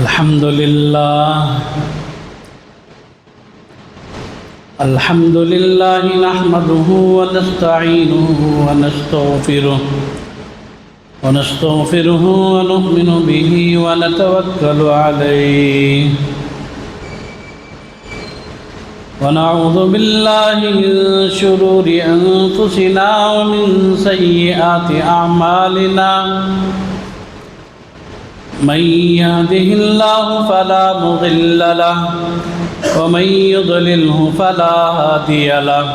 الحمد لله نحمده ونستعينه ونستغفره ونؤمن به ونتوكل عليه ونعوذ بالله من شرور أنفسنا ومن سيئات أعمالنا من يهده الله فلا مضل له ومن يضلله فلا هادي له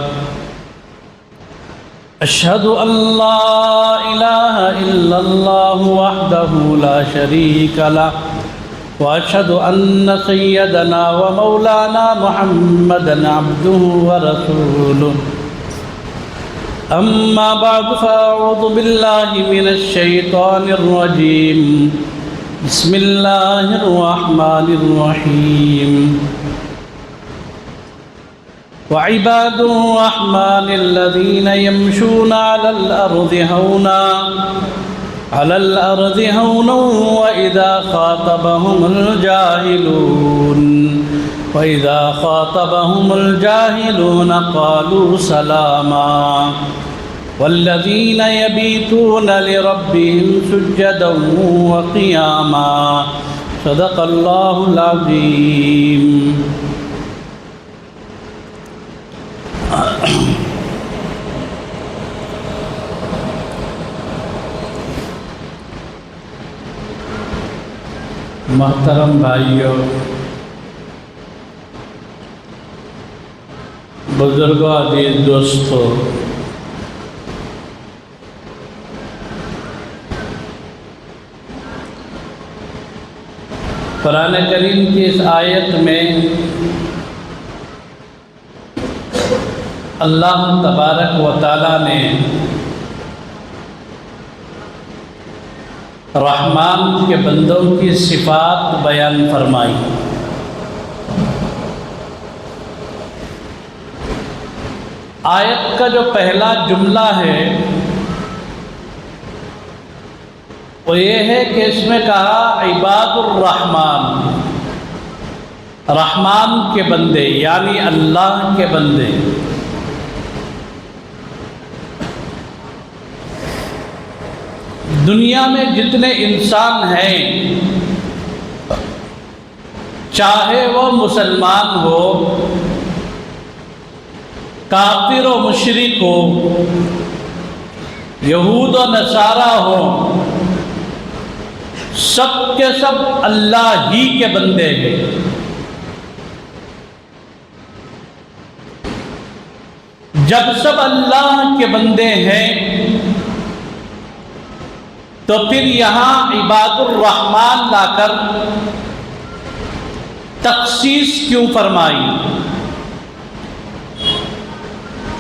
أشهد أن لا إله إلا الله وحده لا شريك له وأشهد أن سيدنا ومولانا محمدا عبده ورسوله أما بعد فأعوذ بالله من الشيطان الرجيم بسم الله الرحمن الرحيم وعباد الرحمن الذين يمشون على الأرض هونا وإذا خاطبهم الجاهلون قالوا سلاما والذين يبيتون لربهم سجدا وقياما صدق الله العظيم. محترم بھائیوں، بزرگوں، عزیز دوستو، قرآن کریم کی اس آیت میں اللہ تبارک و تعالیٰ نے رحمان کے بندوں کی صفات بیان فرمائی. آیت کا جو پہلا جملہ ہے وہ یہ ہے کہ اس میں کہا عباد الرحمن، رحمان کے بندے یعنی اللہ کے بندے. دنیا میں جتنے انسان ہیں، چاہے وہ مسلمان ہو، کافر و مشرک ہو، یہود و نصارہ ہو، سب کے سب اللہ ہی کے بندے ہیں. جب سب اللہ کے بندے ہیں تو پھر یہاں عباد الرحمن لا کر تخصیص کیوں فرمائی؟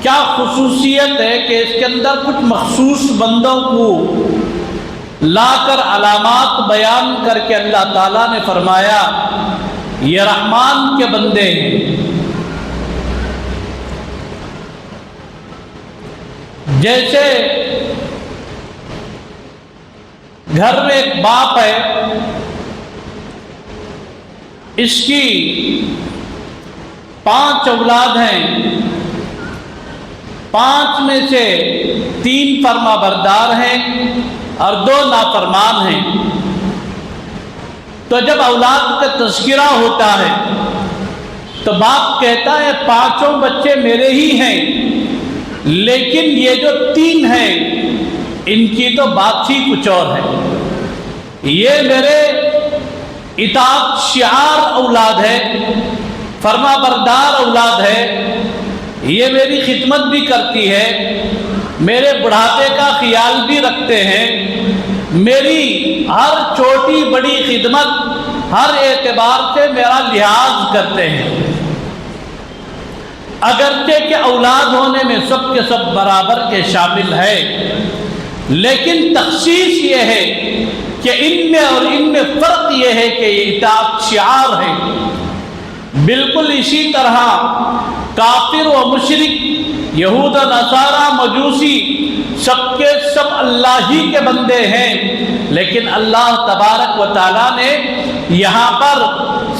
کیا خصوصیت ہے کہ اس کے اندر کچھ مخصوص بندوں کو لا کر علامات بیان کر کے اللہ تعالیٰ نے فرمایا یہ رحمان کے بندے ہیں؟ جیسے گھر میں ایک باپ ہے، اس کی 5 اولاد ہیں، 5 میں سے 3 فرما بردار ہیں اور 2 نافرمان ہیں. تو جب اولاد کا تذکرہ ہوتا ہے تو باپ کہتا ہے 5 بچے میرے ہی ہیں، لیکن یہ جو 3 ہیں ان کی تو بات ہی کچھ اور ہے. یہ میرے اطاعت شعار اولاد ہے، فرما بردار اولاد ہے، یہ میری خدمت بھی کرتی ہے، میرے بڑھاپے کا خیال بھی رکھتے ہیں، میری ہر چھوٹی بڑی خدمت ہر اعتبار سے میرا لحاظ کرتے ہیں. اگرچہ کہ اولاد ہونے میں سب کے سب برابر کے شامل ہے، لیکن تخصیص یہ ہے کہ ان میں اور ان میں فرق یہ ہے کہ یہ اطاعت شعار ہے. بالکل اسی طرح کافر و مشرک، یہود و نصارہ، مجوسی، سب کے سب اللہ ہی کے بندے ہیں، لیکن اللہ تبارک و تعالیٰ نے یہاں پر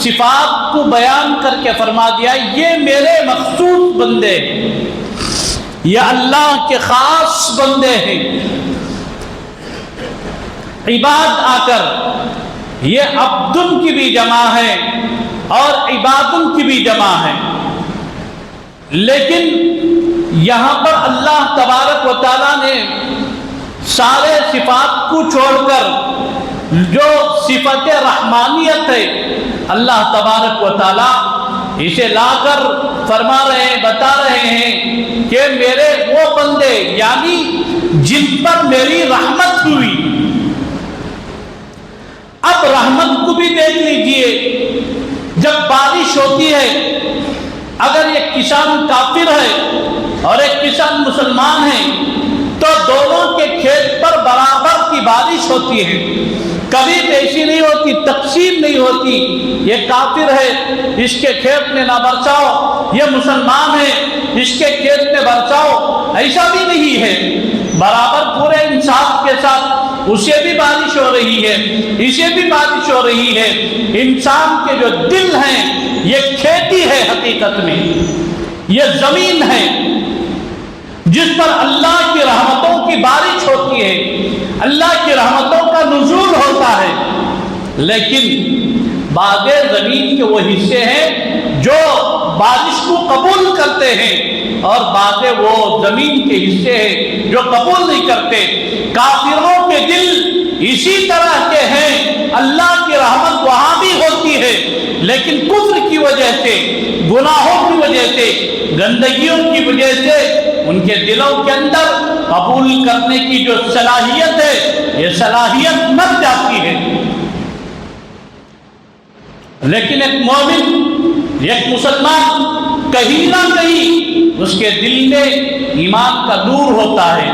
صفات کو بیان کر کے فرما دیا یہ میرے مخصوص بندے ہیں، یہ اللہ کے خاص بندے ہیں۔ عباد آ کر یہ عبدن کی بھی جمع ہے اور عبادن کی بھی جمع ہے، لیکن یہاں پر اللہ تبارک و تعالیٰ نے سارے صفات کو چھوڑ کر جو صفت رحمانیت ہے اللہ تبارک و تعالیٰ اسے لا کر فرما رہے ہیں، بتا رہے ہیں کہ میرے وہ بندے یعنی جن پر میری رحمت ہوئی۔ اب رحمت کو بھی دیکھ لیجئے، جب بارش ہوتی ہے اگر ایک کسان کافر ہے اور ایک کسان مسلمان ہے تو دونوں کے کھیت پر برابر کی بارش ہوتی ہے، کبھی پیشی نہیں ہوتی، تقسیم نہیں ہوتی، یہ کافر ہے اس کے کھیت میں نہ برساؤ، یہ مسلمان ہے اس کے کھیت میں برساؤ، ایسا بھی نہیں ہے، برابر پورے انصاف کے ساتھ اسے بھی بارش ہو رہی ہے اسے بھی بارش ہو رہی ہے۔ انسان کے جو دل ہیں یہ کھیتی ہے، حقیقت میں یہ زمین ہے جس پر اللہ کی رحمتوں کی بارش ہوتی ہے، اللہ کی رحمتوں کا نزول ہوتا ہے، لیکن بعض زمین کے وہ حصے ہیں جو بارش کو قبول کرتے ہیں اور بعض وہ زمین کے حصے ہیں جو قبول نہیں کرتے۔ کافروں کے دل اسی طرح کے ہیں، اللہ کی رحمت وہاں بھی ہوتی ہے لیکن کفر کی وجہ سے، گناہوں کی وجہ سے، گندگیوں کی وجہ سے ان کے دلوں کے اندر قبول کرنے کی جو صلاحیت ہے یہ صلاحیت مر جاتی ہے۔ لیکن ایک مومن، ایک مسلمان کہیں نہ کہیں اس کے دل میں ایمان کا نور ہوتا ہے،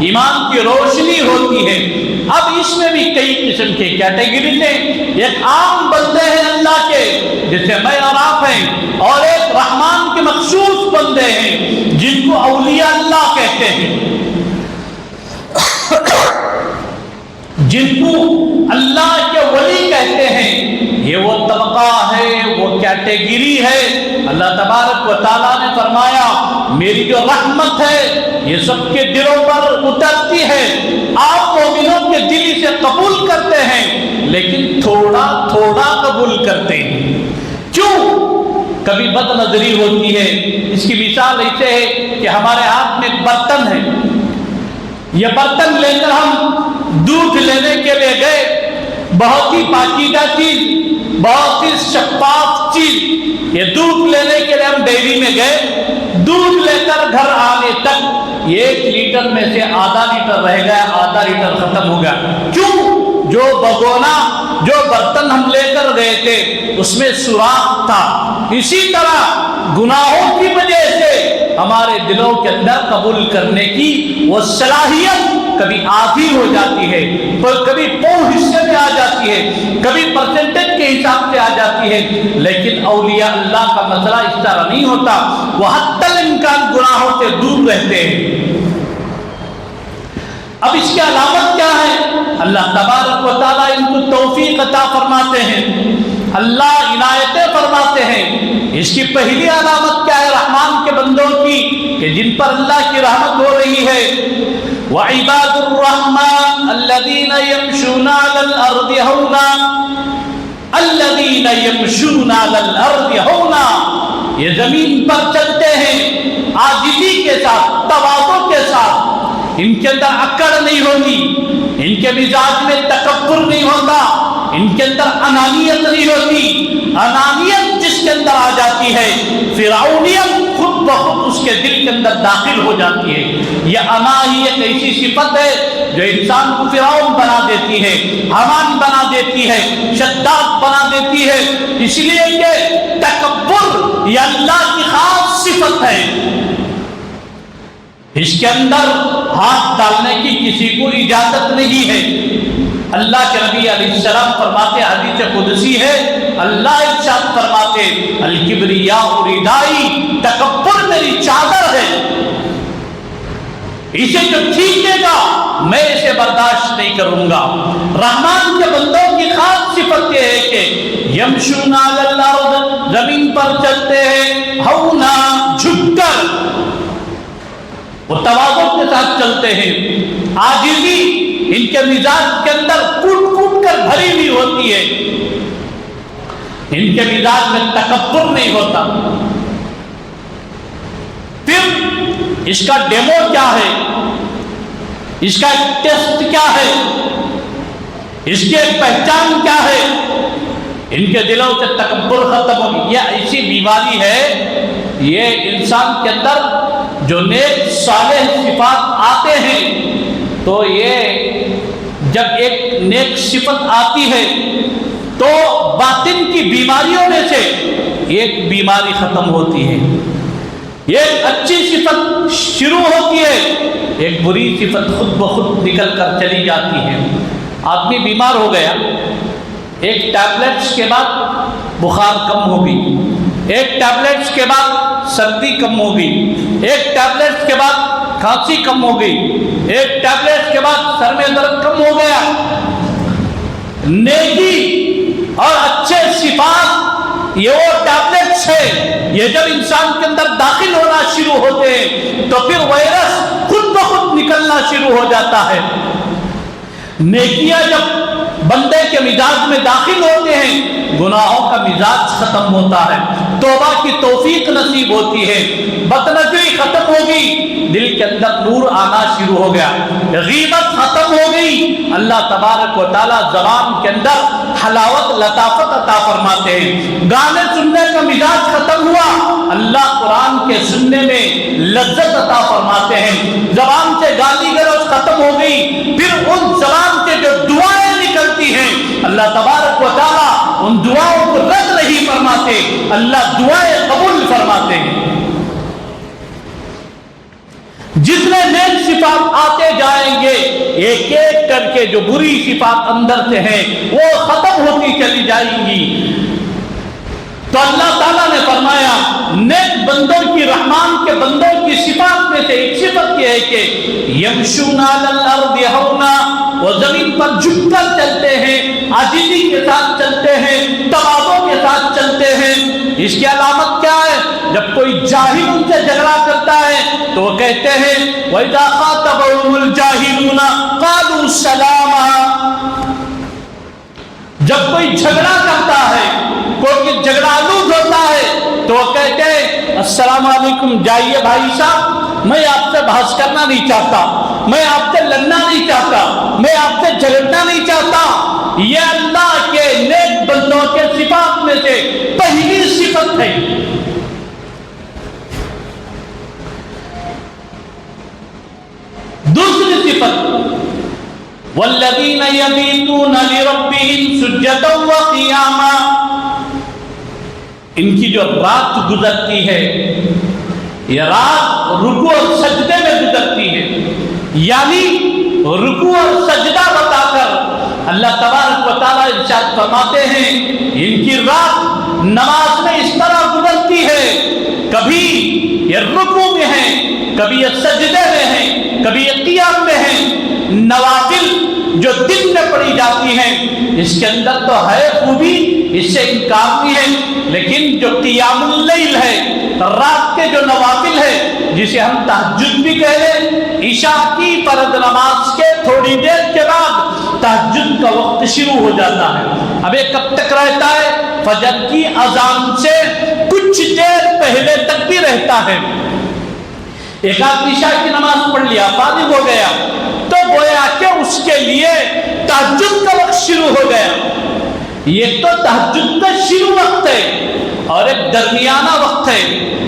ایمان کی روشنی ہوتی ہے۔ اب اس میں بھی کئی قسم کے کیٹیگریز ہیں، ایک عام بندے ہیں اللہ کے جسے میں اور آپ ہیں، اور ایک رحمان کے مخصوص بندے ہیں جن کو اولیاء اللہ کہتے ہیں، جن کو اللہ کے ولی کہتے ہیں۔ یہ وہ طبقہ ہے، وہ کیٹیگری ہے۔ اللہ تبارک و تعالیٰ نے فرمایا میری جو رحمت ہے یہ سب کے دلوں پر اترتی ہے، آپ مومنوں کے دل سے قبول کرتے ہیں لیکن تھوڑا تھوڑا قبول کرتے ہیں۔ کیوں؟ کبھی بد نظری ہوتی ہے۔ اس کی مثال ایسے ہے کہ ہمارے ہاتھ میں ایک برتن ہے، یہ برتن لے کر ہم دودھ لینے کے لیے گئے، بہت ہی پاکیزہ چیز، بہت ہی شفاف چیز، یہ دودھ لینے کے لیے ہم ڈیری میں گئے، دودھ لے کر گھر آنے تک 1 لیٹر میں سے آدھا لیٹر رہ گیا، آدھا لیٹر ختم ہو گیا۔ کیوں؟ جو بگونا، جو برتن ہم لے کر گئے تھے اس میں سوراخ تھا۔ اسی طرح گناہوں کی وجہ سے ہمارے دلوں کے اندر قبول کرنے کی وہ صلاحیت کبھی آدھی ہو جاتی ہے، کبھی پون حصے میں آ جاتی ہے، کبھی پرسنٹیج کے حساب سے آ جاتی ہے، لیکن اولیاء اللہ کا مسئلہ اس طرح نہیں ہوتا، وہ حتی الامکان گناہوں سے دور رہتے ہیں۔ اب اس کی علامت کیا ہے؟ اللہ تبارک و تعالیٰ ان کو توفیق عطا فرماتے ہیں، اللہ عنایتیں فرماتے ہیں۔ اس کی پہلی علامت کیا ہے رحمان کے بندوں کی کہ جن پر اللہ کی رحمت ہو رہی ہے؟ وَعِبَادُ الرَّحْمَنِ الَّذِينَ يَمْشُونَ عَلَى الْأَرْضِ هَوْنًا الَّذِينَ يَمْشُونَ عَلَى الْأَرْضِ هَوْنًا، یہ زمین پر چلتے ہیں عاجزی کے ساتھ، تواضع کے ساتھ، ان کے اندر اکڑ نہیں ہوتی، ان کے مزاج میں تکبر نہیں ہوتا، ان کے اندر انانیت نہیں ہوتی۔ انانیت جس کے اندر آ جاتی ہے فرعونیت خود بخود اس کے دل کے اندر داخل ہو جاتی ہے۔ یہ انا ہی ایک ایسی صفت ہے جو انسان کو فرعون بنا دیتی ہے، حامان بنا دیتی ہے، شداد بنا دیتی ہے، اس لیے کہ تکبر یہ اللہ کی خاص صفت ہے، اس کے اندر ہاتھ ڈالنے کی کسی کو اجازت نہیں ہے۔ اللہ کے نبی علیہ السلام فرماتے، حدیث قدسی ہے، اللہ ارشاد فرماتے الکبریاء ردائی، تکبر میری چادر ہے، اسے جو کھینچے گا میں اسے برداشت نہیں کروں گا۔ رحمان کے بندوں کی خاص صفت یہ ہے کہ یمشون علی الارض، زمین پر چلتے ہیں ہونا، جھک کر، وہ تواضع کے ساتھ چلتے ہیں، عاجزی ان کے مزاج کے اندر کوٹ کوٹ کر بھری ہوئی ہوتی ہے، ان کے مزاج میں تکبر نہیں ہوتا۔ پھر اس کا ڈیمو کیا ہے، اس کا ٹیسٹ کیا ہے، اس کی ایک پہچان کیا ہے؟ ان کے دلوں سے تکبر ختم ہوگی۔ یہ ایسی بیماری ہے، یہ انسان کے اندر جو نیک صالح صفات آتے ہیں، تو یہ جب ایک نیک صفت آتی ہے تو باطن کی بیماریوں میں سے ایک بیماری ختم ہوتی ہے، ایک اچھی صفت شروع ہوتی ہے، ایک بری صفت خود بخود نکل کر چلی جاتی ہے۔ آدمی بیمار ہو گیا، ایک ٹیبلٹس کے بعد بخار کم ہوگی، ایک ٹیبلٹس کے بعد سردی کم ہوگی، ایک ٹیبلٹس کے بعد کھانسی کم ہوگی، ایک ٹیبلٹس کے بعد سر میں درد کم ہو گیا۔ نیکی اور اچھے صفات یہ وہ ٹیبلٹس ہے، یہ جب انسان کے اندر داخل ہونا شروع ہوتے ہیں تو پھر وائرس خود بخود نکلنا شروع ہو جاتا ہے۔ نیکیاں جب بندے کے مزاج میں داخل ہوتے ہیں، گناہوں کا مزاج ختم ہوتا ہے، توبہ کی توفیق نصیب ہوتی ہے، بدنظری ختم ہوگی، دل کے اندر نور آنا شروع ہو گیا، غیبت ختم ہو گئی، اللہ تبارک و تعالیٰ زبان کے اندر حلاوت لطافت عطا فرماتے ہیں، گانے سننے کا مزاج ختم ہوا، اللہ قرآن کے سننے میں لذت عطا فرماتے ہیں، زبان سے گالی گلوچ ختم ہو گئی، پھر ان زبان سے جو دعائیں نکلتی ہیں اللہ تبارک و تعالیٰ ان دعاؤں کو رد نہیں فرماتے، اللہ دعائیں قبول فرماتے ہیں۔ جتنے نیک صفات آتے جائیں گے، ایک ایک کر کے جو بری صفات اندر سے ہیں وہ ختم ہوتی چلی جائیں گی۔ تو اللہ تعالیٰ نے فرمایا نیک بندوں کی، رحمان کے بندوں کی صفات میں سے ایک صفت یہ ہے کہ یمشون علی الارض ہونا، وہ زمین پر جھک کر چلتے ہیں، عاجزی کے ساتھ چلتے ہیں، تواضع کے ساتھ چلتے ہیں۔ اس کی علامت کیا ہے؟ جب کوئی جاہل ان سے جھگڑا کرتا ہے تو وہ کہتے ہیں وَإِذَا خَاطَبَهُمُ الْجَاهِلُونَ قَالُوا سَلَامًا۔ جب کوئی جھگڑا کرتا ہے، کوئی جھگڑالو ہوتا ہے تو وہ کہتے ہیں السلام علیکم، جائیے بھائی صاحب، میں آپ سے بحث کرنا نہیں چاہتا، میں آپ سے لڑنا نہیں چاہتا، میں آپ سے جھگڑنا نہیں چاہتا۔ یہ اللہ کے نیک بندوں کے صفات میں سے پہلی صفت ہے۔ دوسری صفت والذین یبیتون لربہم سجدا وقیاما، ان کی جو رات گزرتی ہے یہ رات رکوع اور سجدے میں گزرتی ہے، یعنی رکوع اور سجدہ بتا کر اللہ تبارک و تعالیٰ ارشاد فرماتے ہیں ان کی رات نماز میں اس طرح گزرتی ہے، کبھی یہ رکوع میں ہیں، کبھی یہ سجدے میں ہیں، کبھی یہ قیام میں ہیں۔ نوافل جو دن میں پڑھی جاتی ہیں اس کے اندر تو ہے خوبی، اس سے انکار نہیں ہے، لیکن جو قیام اللیل ہے، رات کے جو نوافل ہے جسے ہم تہجد بھی کہہ لیں، عشاء کی فرض نماز کے تھوڑی دیر کے بعد تہجد کا وقت شروع ہو جاتا ہے۔ اب یہ کب تک رہتا ہے؟ فجر کی اذان سے کچھ دیر پہلے تک بھی رہتا ہے۔ ایک آدمی عشاء کی نماز پڑھ لیا، فارغ ہو گیا، تو گویا کہ اس کے لیے تہجد کا وقت شروع ہو گیا۔ یہ تو تہجد کا شروع وقت ہے، اور ایک درمیانہ وقت ہے،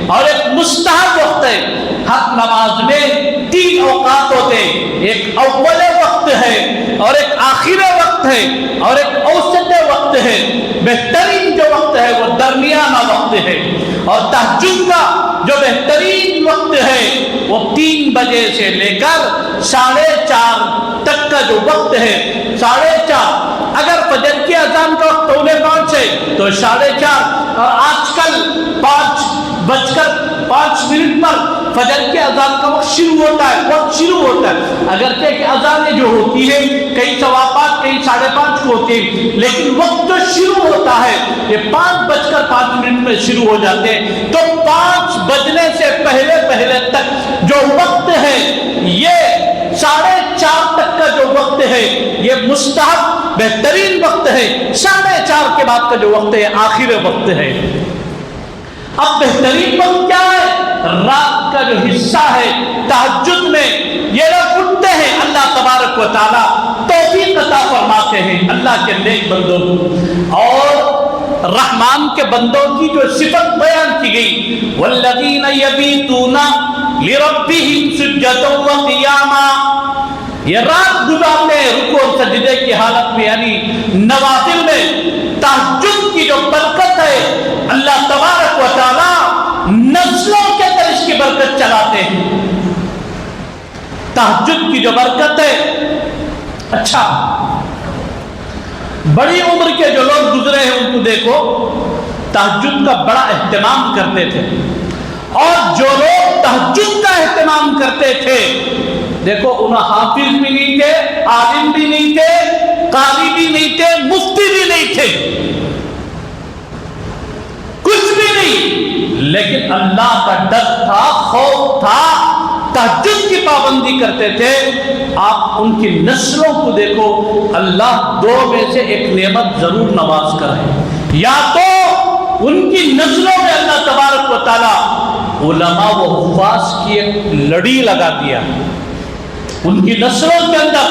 اور ایک مستحب وقت ہے۔ ہر نماز میں 3 اوقات ہوتے ہیں، ایک اول وقت ہے، اور ایک آخر وقت ہے، اور ایک اوسط وقت ہے۔ بہترین جو وقت ہے وہ درمیانہ وقت ہے، اور تہجد کا جو بہترین وقت ہے وہ 3 بجے سے لے کر 4:30 تک کا جو وقت ہے، 4:30۔ اگر فجر کی اذان کا وقت ہونے پہنچے تو 4:30، اور آج کل 5:05 پر فجر کی اذان کا وقت شروع ہوتا ہے، اگرچہ کہ اذانیں جو ہوتی ہے کئی 5:15 کئی 5:30 کو ہوتی ہے، لیکن وقت جو شروع ہوتا ہے یہ 5:05 میں شروع ہو جاتے ہیں، تو 5 بجنے سے پہلے پہلے تک جو وقت ہے، یہ 4:30 تک کا جو وقت ہے یہ مستحب بہترین وقت ہے. 4:30 کے بعد کا جو وقت ہے آخر وقت ہے. اب بہترین وقت کیا ہے؟ رات کا جو حصہ ہے تہجد میں یہ لوگ اٹھتے ہیں، اللہ تبارک و تعالیٰ توفیق عطا فرماتے ہیں اللہ کے نیک بندوں کو. اور رحمان کے بندوں کی جو صفت بیان کی گئی، والذین یبیتون لربہم سجدا وقیاما، یہ رات گزارتے ہیں رکوع اور سجدے کی حالت میں، یعنی نوافل میں. تہجد کی جو برکت ہے اللہ تبارک و تعالی نسلوں کے اندر اس کی برکت چلاتے ہیں. تہجد کی جو برکت ہے، اچھا بڑی عمر کے جو لوگ گزرے ہیں ان کو دیکھو تہجد کا بڑا اہتمام کرتے تھے، اور جو لوگ تہجد کا اہتمام کرتے تھے دیکھو انہیں حافظ بھی نہیں تھے، عالم بھی نہیں تھے، قاضی بھی نہیں تھے، مفتی بھی نہیں تھے، کچھ بھی نہیں، لیکن اللہ کا ڈر تھا، خوف تھا، تہجد کی پابندی کرتے تھے. آپ ان کی نسلوں کو دیکھو، اللہ 2 میں سے ایک نعمت ضرور نواز کر ہے، یا تو ان کی نسلوں میں اللہ تبارک و تعالی علماء و حفاظ کی ایک لڑی لگا دیا، ان کی نسلوں کے اندر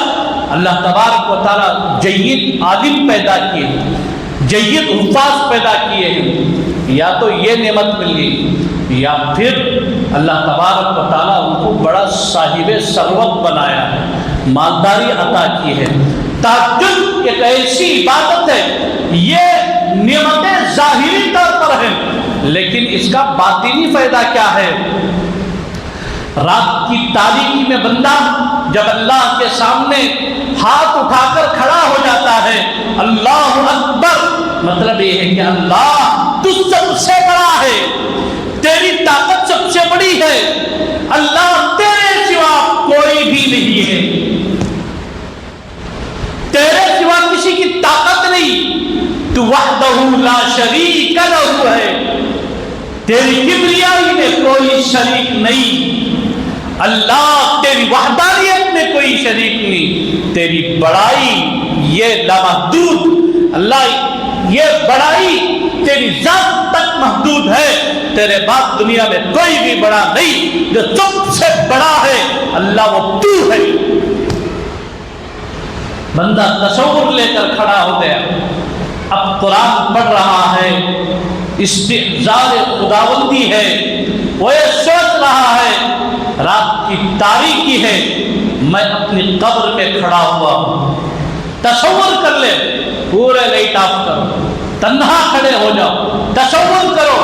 اللہ تبارک و تعالی جید عالم پیدا کیے، جید حفاظ پیدا کیے ہیں. یا تو یہ نعمت مل گئی، یا پھر اللہ تبارک و تعالیٰ ان کو بڑا صاحب ثروت بنایا ہے، مالداری عطا کی ہے. تہجد ایک ایسی عبادت ہے، یہ نعمتیں ظاہری طور پر ہیں، لیکن اس کا باطنی فائدہ کیا ہے؟ رات کی تاریکی میں بندہ جب اللہ کے سامنے ہاتھ اٹھا کر کھڑا ہو جاتا ہے، اللہ اکبر، مطلب یہ ہے کہ اللہ تو سب سے بڑا ہے، تیری طاقت سب سے بڑی ہے، اللہ تیرے سوا کوئی بھی نہیں ہے، تیرے سوا کسی کی طاقت نہیں، تو وحدہ لا شریک لہ ہے، تیری کبریائی میں کوئی شریک نہیں. اللہ تیری وحدانیت میں کوئی شریک نہیں، تیری بڑائی یہ لامحدود، اللہ یہ بڑائی تیری ذات تک محدود ہے، تیرے بعد دنیا میں کوئی بھی بڑا نہیں، جو سب سے بڑا ہے اللہ وہ تو ہے. بندہ تصور لے کر کھڑا ہو گیا، اب قرآن پڑھ رہا ہے، استحضار خداوندی ہے، وہ یہ سوچ رہا ہے رات کی تاریکی ہے، میں اپنی قبر میں کھڑا ہوا ہوں. تصور کر لے، پورے لائٹ آف کرو، تنہا کھڑے ہو جاؤ، تصور کرو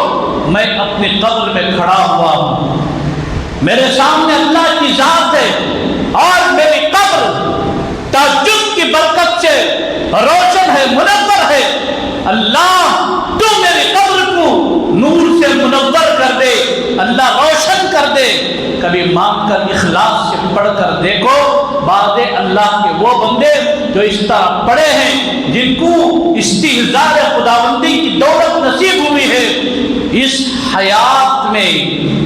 میں اپنی قبر میں کھڑا ہوا ہوں، میرے سامنے اللہ کی ذات ہے، اور میری قبر تہجد کی برکت سے روشن ہے، منور ہے. اللہ تو میری قبر کو نور سے منور کر دے، اللہ روشن کر دے. کبھی مانگ کر اخلاص سے پڑھ کر دیکھو، بعد اللہ کے وہ بندے جو اس طرح پڑے ہیں، جن کو استحضار خداوندی کی دولت نصیب ہوئی ہے اس حیات میں،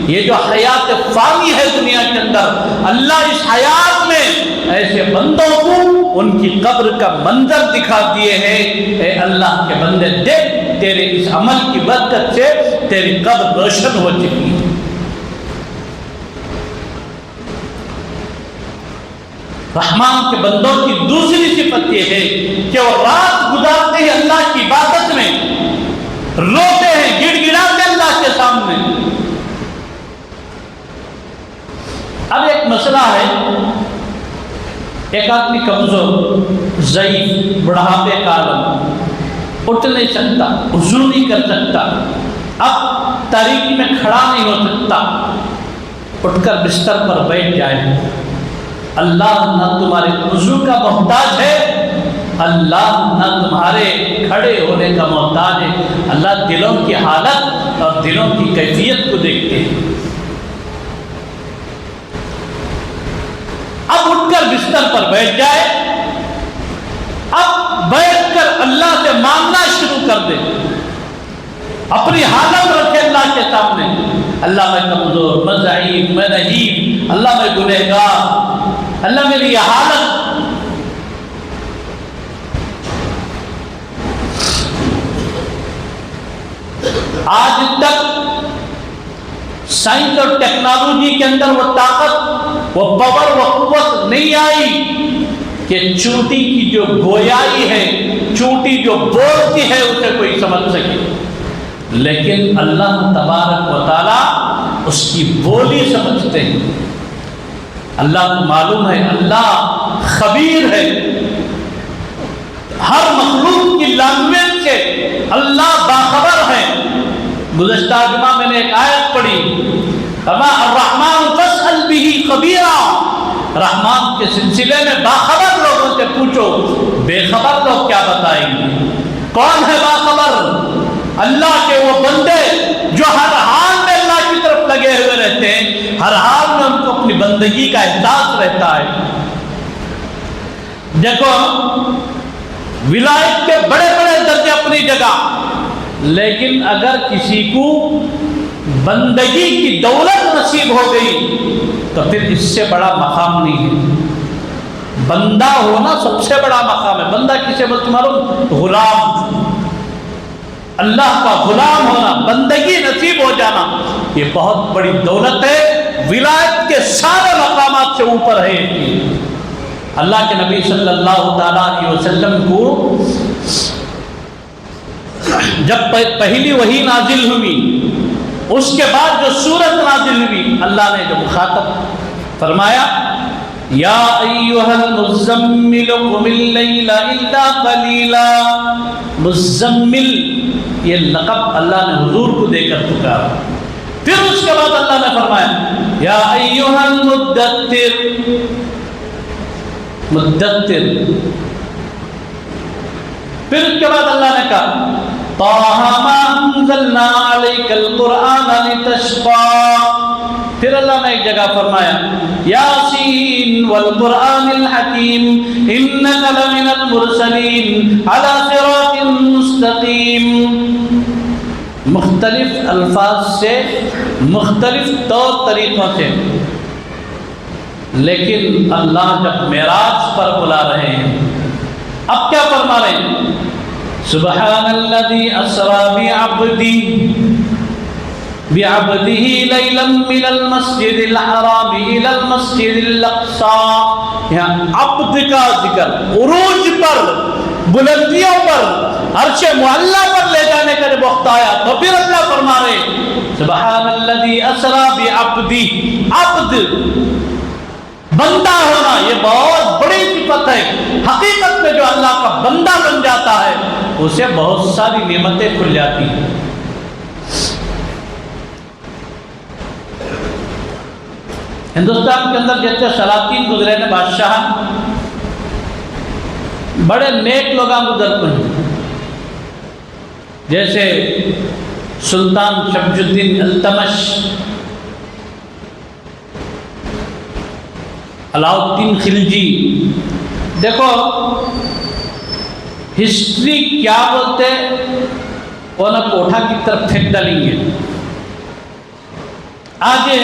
یہ جو حیات فانی ہے دنیا کے اندر، اللہ اس حیات میں ایسے بندوں کو ان کی قبر کا منظر دکھا دیے ہیں. اے اللہ کے بندے دیکھ، تیرے اس عمل کی برکت سے تیری قبر روشن ہو چکی ہے. رحمان کے بندوں کی دوسری صفت یہ ہے کہ وہ رات گزارتے ہیں اللہ کی عبادت میں، روتے ہیں، گڑ گڑاتے اللہ کے سامنے. اب ایک مسئلہ ہے، ایک آدمی کمزور، ضعیف، بڑھاپے کا عالم، اٹھ نہیں سکتا، وضو نہیں کر سکتا، اب تاریکی میں کھڑا نہیں ہو سکتا، اٹھ کر بستر پر بیٹھ جائے. اللہ نہ تمہارے وضو کا محتاج ہے، اللہ نہ تمہارے کھڑے ہونے کا محتاج ہے، اللہ دلوں کی حالت اور دلوں کی کیفیت کو دیکھتے ہیں. اب اٹھ کر بستر پر بیٹھ جائے، اب بیٹھ کر اللہ سے مانگنا شروع کر دے. اپنی حالت رکھے اللہ کے سامنے، اللہ میں کمزور، میں ضعیف، میں نحیف، اللہ میں گنہگار، اللہ میری یہ حالت۔ آج تک سائنس اور ٹیکنالوجی کے اندر وہ طاقت، وہ پاور، وہ قوت نہیں آئی کہ چونٹی کی جو گویائی ہے، چونٹی جو بولتی ہے اسے کوئی سمجھ سکے، لیکن اللہ تبارک و تعالی اس کی بولی سمجھتے ہیں۔ اللہ کو معلوم ہے، اللہ خبیر ہے، ہر مخلوق کی لینگویج سے اللہ باخبر ہے۔ گزشتہ جمعہ میں نے ایک آیت پڑھی، الرحمن فاسأل به خبیرا، رحمان کے سلسلے میں باخبر لوگوں سے پوچھو، بے خبر لوگ کیا بتائیں گے؟ کون ہے باخبر؟ اللہ کے وہ بندے جو ہر حال میں اللہ کی طرف لگے ہوئے رہتے ہیں، ہر حال میں ان کو اپنی بندگی کا احساس رہتا ہے۔ دیکھو، ولایت کے بڑے بڑے درجے اپنی جگہ، لیکن اگر کسی کو بندگی کی دولت نصیب ہو گئی تو پھر اس سے بڑا مقام نہیں ہے۔ بندہ ہونا سب سے بڑا مقام ہے۔ بندہ کسے بولتے معلوم؟ غلام، اللہ کا غلام ہونا، بندگی نصیب ہو جانا، یہ بہت بڑی دولت ہے، ولایت کے سارے مقامات سے اوپر ہے۔ اللہ کے نبی صلی اللہ تعالیٰ علیہ وسلم کو جب پہلی وحی نازل ہوئی، اس کے بعد جو سورت نازل ہوئی، اللہ نے جو مخاطب فرمایا، یا ایھا المزمل قم اللیل الا قلیلا، مزمل یہ لقب اللہ نے حضور کو دے کر پکارا۔ پھر اس کے بعد اللہ نے فرمایا یا ایھا المدثر، مدثر۔ پھر اس کے بعد اللہ نے کہا طٰہَ مَا أَنزَلْنَا عَلَيْكَ الْقُرْآنَ لِتَشْقَىٰ۔ پھر اللہ نے ایک جگہ فرمایا یاسین والقرآن الحکیم انک لمن المرسلین علی صراط مستقیم۔ مختلف الفاظ سے، مختلف طور طریقوں سے، لیکن اللہ جب معراج پر بلا رہے ہیں، اب کیا فرما رہے ہیں؟ سبحان الذی اسری بعبدہ لیلا من المسجد الحرام الی المسجد الاقصی۔ یہاں عبد کا ذکر عروج پر، بلندیوں پر، عرش معلیٰ پر لے جانے کا جب وقت آیا تو پھر اللہ فرما رہے سبحان الذی اسری بعبدہ۔ عبد، بندہ ہونا، یہ بہت بڑی صفت ہے۔ حقیقت میں جو اللہ کا بندہ بن جاتا ہے اسے بہت ساری نعمتیں کھل جاتی ہیں۔ ہندوستان کے اندر جتنے سلاطین گزرے نے، بادشاہ، بڑے نیک لوگ گزرتے ہیں، جیسے سلطان شمس الدین التمش، علاؤ الدین خلجی۔ دیکھو ہسٹری کیا بولتے، وہ نہ کوٹھا کی طرف پھینک ڈالیں گے، آگے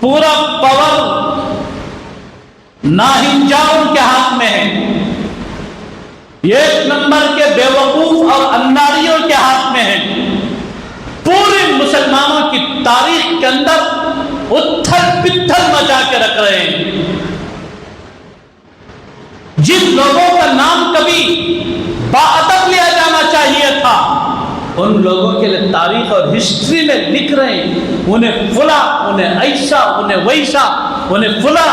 پورا پاور ناہنجاؤں کے ہاتھ میں ہے، ایک نمبر کے بیوقوف اور اناریوں کے ہاتھ میں ہے۔ پورے مسلمانوں کی تاریخ کے اندر اتھل پتھل مچا کے رکھ رہے ہیں۔ جن لوگوں کا نام کبھی باادب لیا جانا چاہیے تھا، ان لوگوں کے لیے تاریخ اور ہسٹری میں لکھ رہے ہیں، انہیں فلاں، انہیں ایسا، انہیں ویسا، انہیں فلاں۔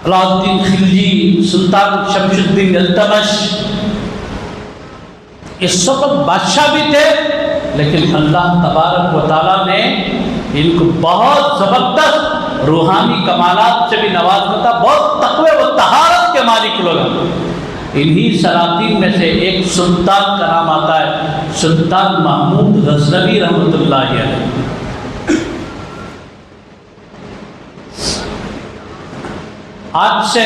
علاؤ الدین خلجی، سلطان شمس الدین التمش، اس وقت بادشاہ بھی تھے، لیکن اللہ تبارک و تعالیٰ نے ان کو بہت زبردست روحانی کمالات سے بھی نوازا تھا، بہت تقوی و طہارت کے مالک لوگ۔ انہی سلاطین میں سے ایک سلطان کا نام آتا ہے، سلطان محمود غزنوی رحمۃ اللہ علیہ۔ آج سے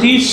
30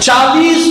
40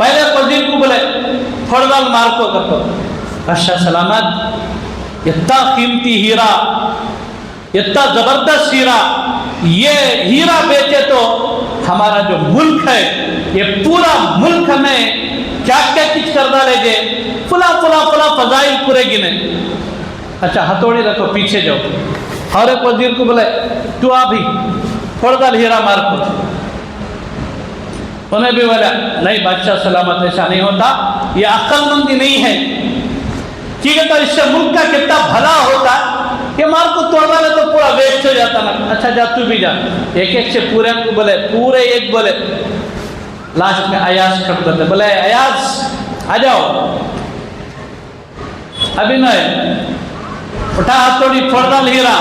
پہلے وزیر کو بولے پھوڑ ڈال مار کو کرو. اچھا سلامت، اتنا قیمتی ہیرا، اتنا زبردست ہیرا، یہ ہیرا بیچے تو ہمارا جو ملک ہے، یہ پورا ملک میں کیا کیا کچھ کر ڈالے گے، فلاں فلاں فلاں فضائل پورے گنے. اچھا ہتھوڑی رکھو پیچھے جاؤ. اور ایک وزیر کو بولے تو آ بھی تھوڑا ڈال ہیرا مار کو. انہیں بھی بولا نہیں بادشاہ سلامت، ایسا نہیں ہوتا، یہ عقل مندی نہیں ہے، کیونکہ تو اس سے ملک کا کتنا بھلا ہوتا کہ مار کو توڑ ڈالے تو پورا ویسٹ ہو جاتا نا. اچھا جا تو بھی جا. ایک ایک سے پورے کو بولے، پورے ایک بولے. لاسٹ میں ایاز کھڑ کرتے، بولے ایاز آ جاؤ. ابھی نہیں اٹھا ہتھوڑی پھوڑ ڈال ہیرا.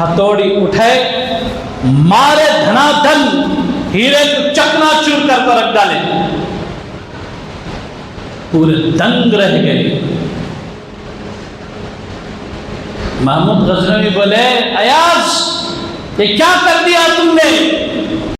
ہتھوڑی اٹھائے، مارے دھنا دھن، ہیرے کو چکنا چور کر رکھ ڈالے. پورے دنگ رہ گئے. محمود غزنوی بولے ایاز یہ کیا کر دیا تم نے؟